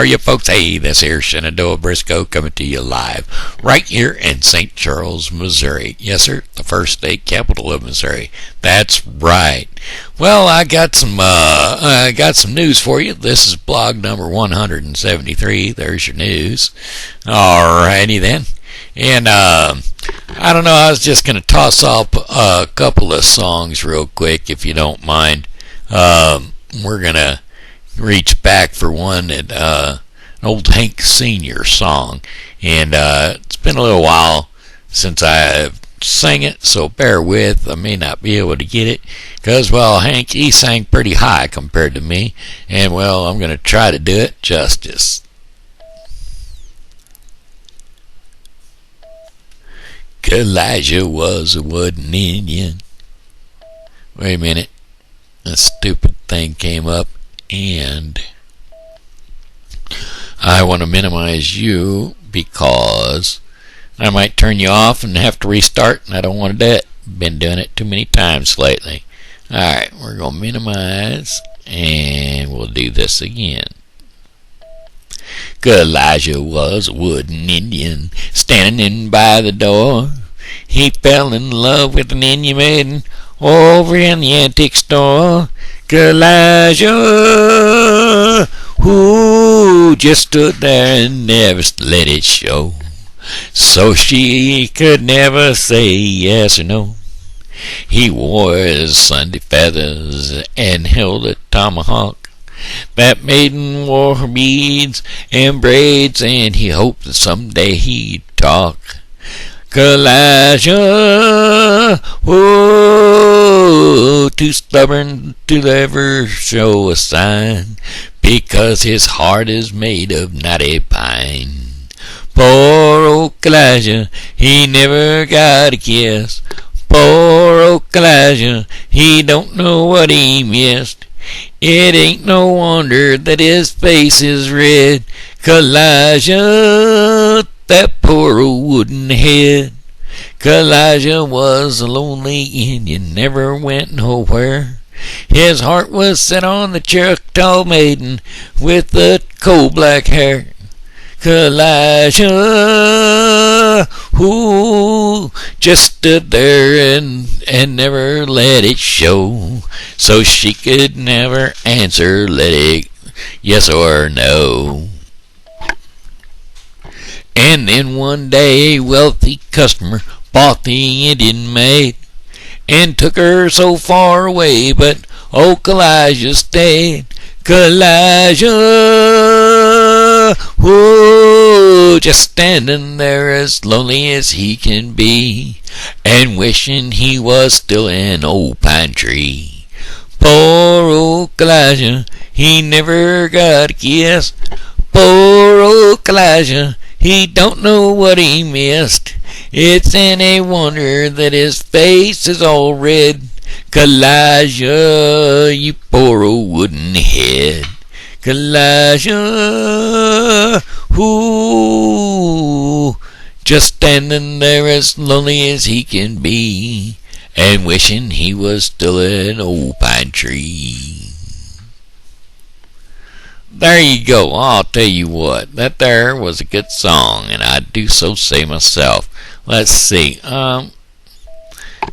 are you folks? Hey, this here Shenandoah Briscoe coming to you live right here in St. Charles, Missouri. Yes, sir, the first state capital of Missouri. That's right. Well, I got some news for you. This is blog number 173. There's your news. Alrighty then. And I don't know, I was just going to toss up a couple of songs real quick, if you don't mind. We're going to reach back for one at an old Hank Sr. song. And it's been a little while since I've sang it, so bear with. I may not be able to get it because, well, Hank, he sang pretty high compared to me. And, well, I'm going to try to do it justice. Elijah was a wooden Indian. Wait a minute. A stupid thing came up, and I want to minimize you because I might turn you off and have to restart, and I don't want to do it. Been doing it too many times lately. Alright, we're going to minimize, and we'll do this again. Elijah was a wooden Indian standing by the door. He fell in love with an Indian maiden over in the antique store. Elijah, who just stood there and never let it show, so she could never say yes or no. He wore his Sunday feathers and held a tomahawk. That maiden wore her beads and braids, and he hoped that someday he'd talk. Elijah, whoa, too stubborn to ever show a sign, because his heart is made of knotty pine. Poor old Elijah, he never got a kiss. Poor old Elijah, he don't know what he missed. It ain't no wonder that his face is red. Elijah, that poor old wooden head. Elijah was a lonely Indian, never went nowhere. His heart was set on the Choctaw maiden with the coal-black hair. Elijah, who just stood there and never let it show, so she could never answer, let it yes or no. And then one day a wealthy customer bought the Indian maid and took her so far away, but old Elijah stayed. Elijah, whoa, just standing there as lonely as he can be, and wishing he was still an old pine tree. Poor old Elijah, he never got a kiss. Poor old Elijah, he don't know what he missed. It's any wonder that his face is all red. Elijah, you poor old wooden head. Elijah, who just standing there as lonely as he can be, and wishing he was still an old pine tree. There you go. I'll tell you what, that there was a good song, and I do so say myself. Let's see.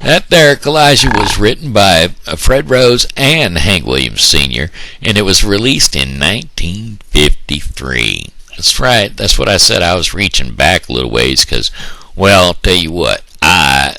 That there Elijah was written by Fred Rose and Hank Williams Sr., and it was released in 1953. That's right. That's what I said. I was reaching back a little ways because, well, I'll tell you what, I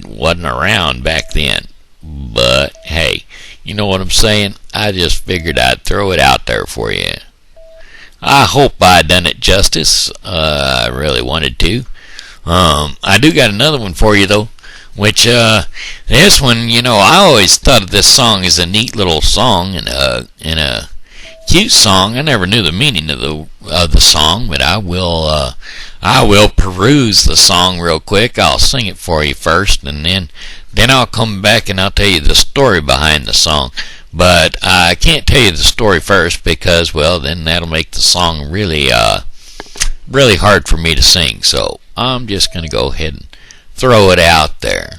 wasn't around back then. But, hey, you know what I'm saying? I just figured I'd throw it out there for you. I hope I done it justice. I really wanted to. I do got another one for you, though. Which, this one, you know, I always thought of this song as a neat little song and a cute song. I never knew the meaning of the song, but I will peruse the song real quick. I'll sing it for you first, and then I'll come back and I'll tell you the story behind the song. But I can't tell you the story first because, well, then that'll make the song really hard for me to sing. So I'm just going to go ahead and throw it out there.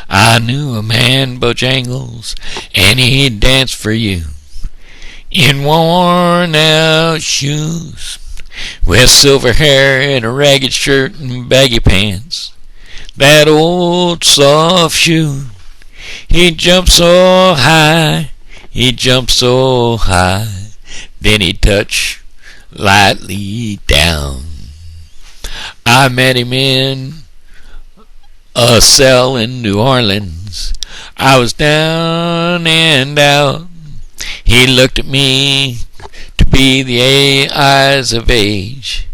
I knew a man, Bojangles, and he'd dance for you. in worn out shoes, with silver hair and a ragged shirt and baggy pants. That old soft shoe, he jumped so high, he jumped so high, then he touched lightly down. I met him in a cell in New Orleans. I was down and out. He looked at me to be the eyes of age.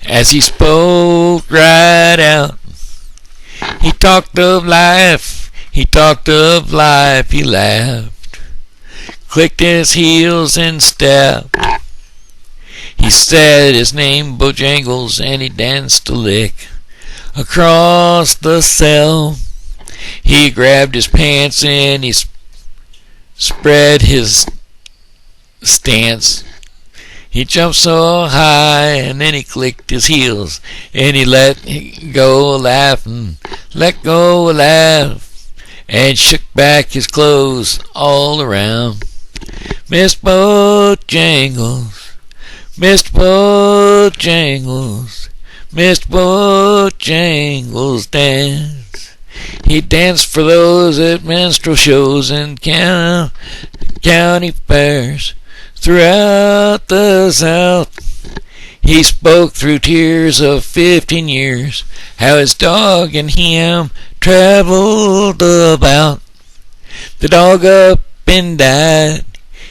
As he spoke right out, he talked of life, he talked of life, he laughed, clicked his heels and stepped. He said his name Bojangles and he danced a lick across the cell. He grabbed his pants and he spread his stance. He jumped so high and then he clicked his heels and he let go a laugh and let go a laugh and shook back his clothes all around. Miss Bojangles, Mr. Bojangles, Mr. Bojangles dance. He danced for those at minstrel shows and county fairs throughout the South. He spoke through tears of 15 years, how his dog and him traveled about. The dog up and died,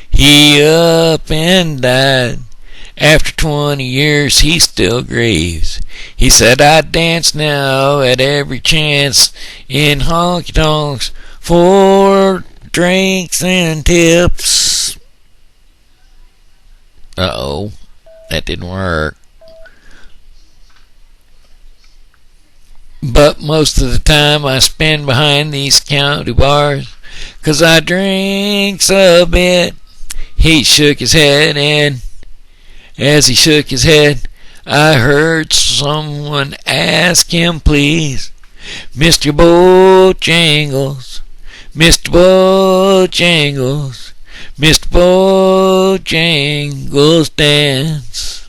he up and died. After 20 years he still grieves. He said, I dance now at every chance in honky-tonks for drinks and tips. Uh-oh, that didn't work. But most of the time I spend behind these county bars, 'cause I drinks a bit. He shook his head, and as he shook his head, I heard someone ask him, please, Mr. Bojangles, Mr. Bojangles, Mr. Bojangles dance.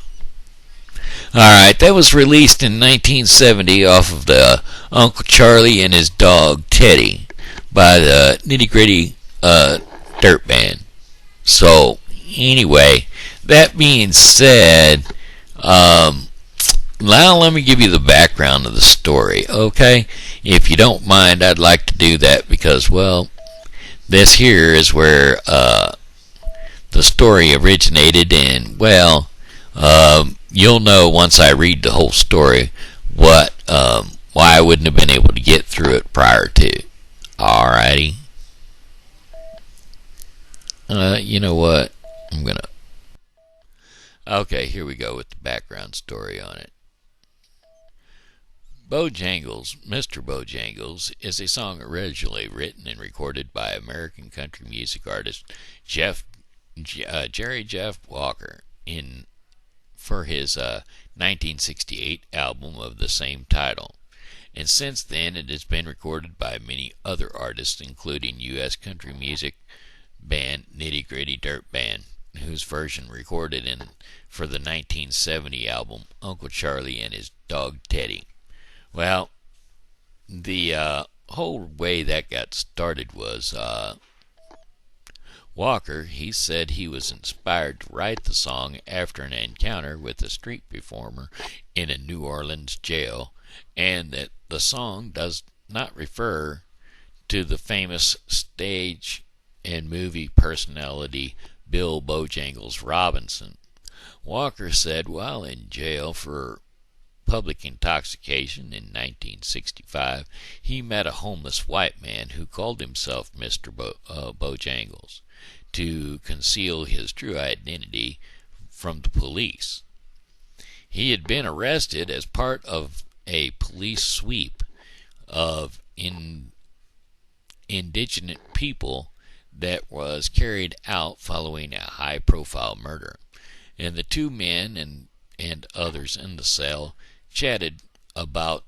Alright, that was released in 1970 off of the Uncle Charlie and His Dog Teddy by the Nitty Gritty Dirt Band. So, anyway, that being said, now let me give you the background of the story, okay? If you don't mind, I'd like to do that because, well, this here is where the story originated, and, well, you'll know once I read the whole story why I wouldn't have been able to get through it prior to. Alrighty. You know what? Okay, here we go with the background story on it. Bojangles, Mr. Bojangles, is a song originally written and recorded by American country music artist Jerry Jeff Walker for his 1968 album of the same title. And since then it has been recorded by many other artists, including U.S. country music band Nitty Gritty Dirt Band, whose version recorded for the 1970 album Uncle Charlie and His Dog Teddy. Well, the whole way that got started was Walker, he said he was inspired to write the song after an encounter with a street performer in a New Orleans jail, and that the song does not refer to the famous stage and movie personality Bill Bojangles Robinson. Walker said while in jail for public intoxication in 1965, he met a homeless white man who called himself Mr. Bojangles to conceal his true identity from the police. He had been arrested as part of a police sweep of indigenous people that was carried out following a high-profile murder. And the two men and others in the cell chatted about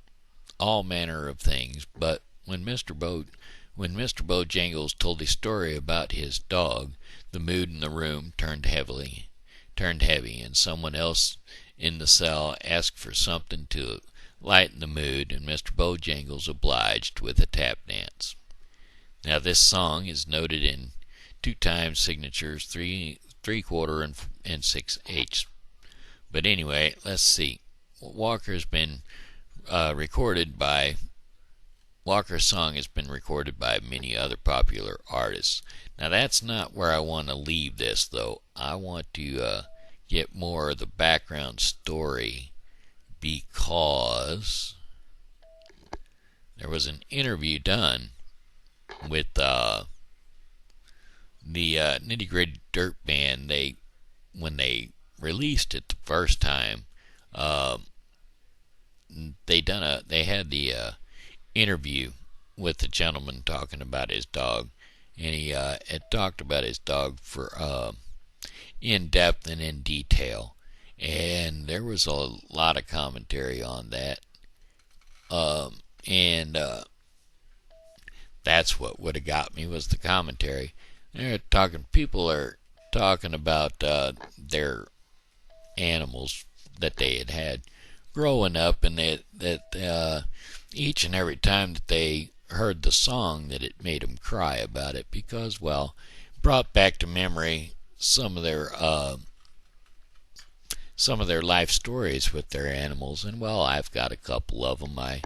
all manner of things, but when Mr. Bode When Mr. Bojangles told a story about his dog, the mood in the room turned heavy, and someone else in the cell asked for something to lighten the mood, and Mr. Bojangles obliged with a tap dance. Now this song is noted in 2 signatures, 3/4 and 6/8. But anyway, let's see. Walker's song has been recorded by many other popular artists. Now that's not where I want to leave this, though. I want to get more of the background story, because there was an interview done with the Nitty Gritty Dirt Band. When they released it the first time, they had the interview with the gentleman talking about his dog, and he had talked about his dog for in depth and in detail, and there was a lot of commentary on that, and that's what would have got me, was the commentary. People are talking about their animals that they had growing up, and that each and every time that they heard the song, that it made them cry about it, because, well, brought back to memory some of their life stories with their animals. And, well, I've got a couple of them. I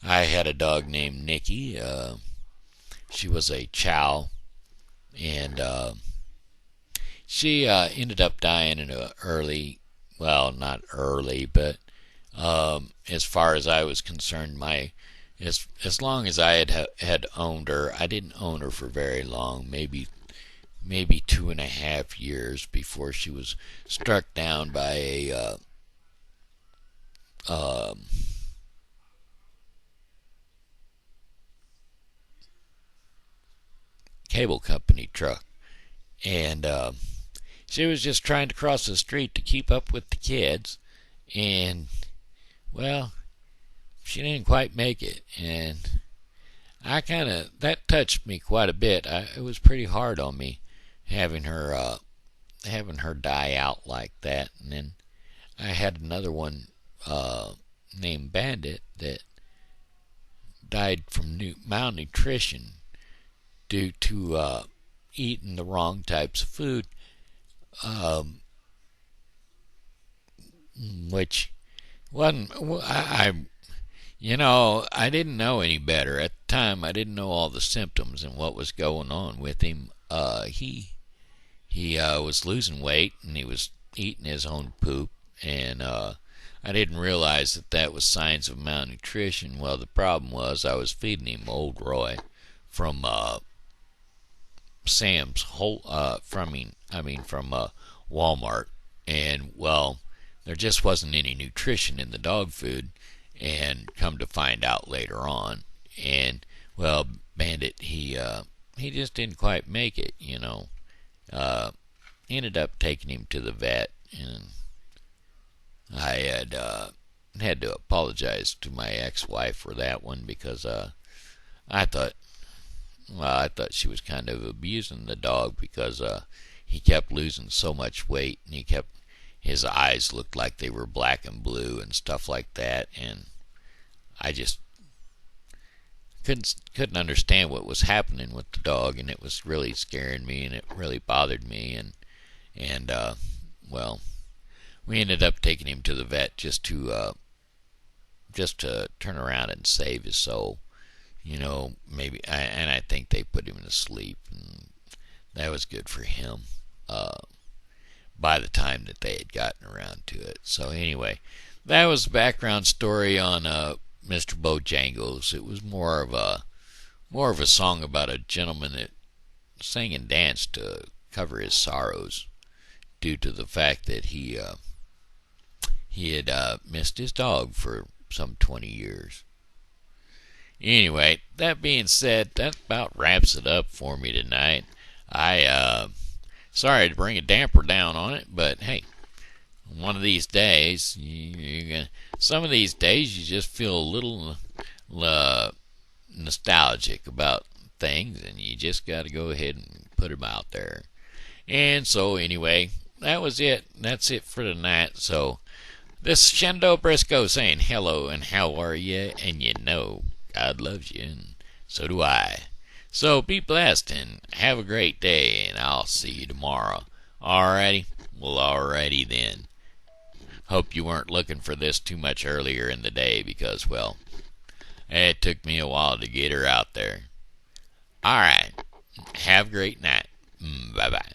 had a dog named Nikki. She was a chow, and she ended up dying in a early, well, not early, but as far as I was concerned, as long as I had owned her, I didn't own her for very long, maybe 2.5 years before she was struck down by a cable company truck. And she was just trying to cross the street to keep up with the kids, and, well, she didn't quite make it. And that touched me quite a bit. It was pretty hard on me having her die out like that. And then I had another one named Bandit that died from malnutrition due to eating the wrong types of food, which wasn't. I didn't know any better at the time. I didn't know all the symptoms and what was going on with him. He was losing weight, and he was eating his own poop, and I didn't realize that was signs of malnutrition. Well, the problem was I was feeding him Old Roy from Sam's from Walmart, and, well, there just wasn't any nutrition in the dog food. And come to find out later on, and, well, Bandit, he just didn't quite make it, ended up taking him to the vet, and I had to apologize to my ex-wife for that one, because I thought she was kind of abusing the dog, because he kept losing so much weight, and his eyes looked like they were black and blue and stuff like that, and I just couldn't understand what was happening with the dog, and it was really scaring me, and it really bothered me, and well, we ended up taking him to the vet just to turn around and save his soul, maybe, and I think they put him to sleep, and that was good for him. By the time that they had gotten around to it. So anyway, that was the background story on Mr. Bojangles. It was more of a song about a gentleman that sang and danced to cover his sorrows due to the fact that he had missed his dog for some 20 years. Anyway, that being said, that about wraps it up for me tonight. Sorry to bring a damper down on it, but hey, one of these days, some of these days you just feel a little nostalgic about things, and you just got to go ahead and put them out there. And so, anyway, that was it. That's it for tonight. So, this is Shendo Briscoe saying hello and how are you? And you know, God loves you, and so do I. So, be blessed and have a great day, and I'll see you tomorrow. Alrighty? Well, alrighty then. Hope you weren't looking for this too much earlier in the day because, well, it took me a while to get her out there. Alright. Have a great night. Bye-bye.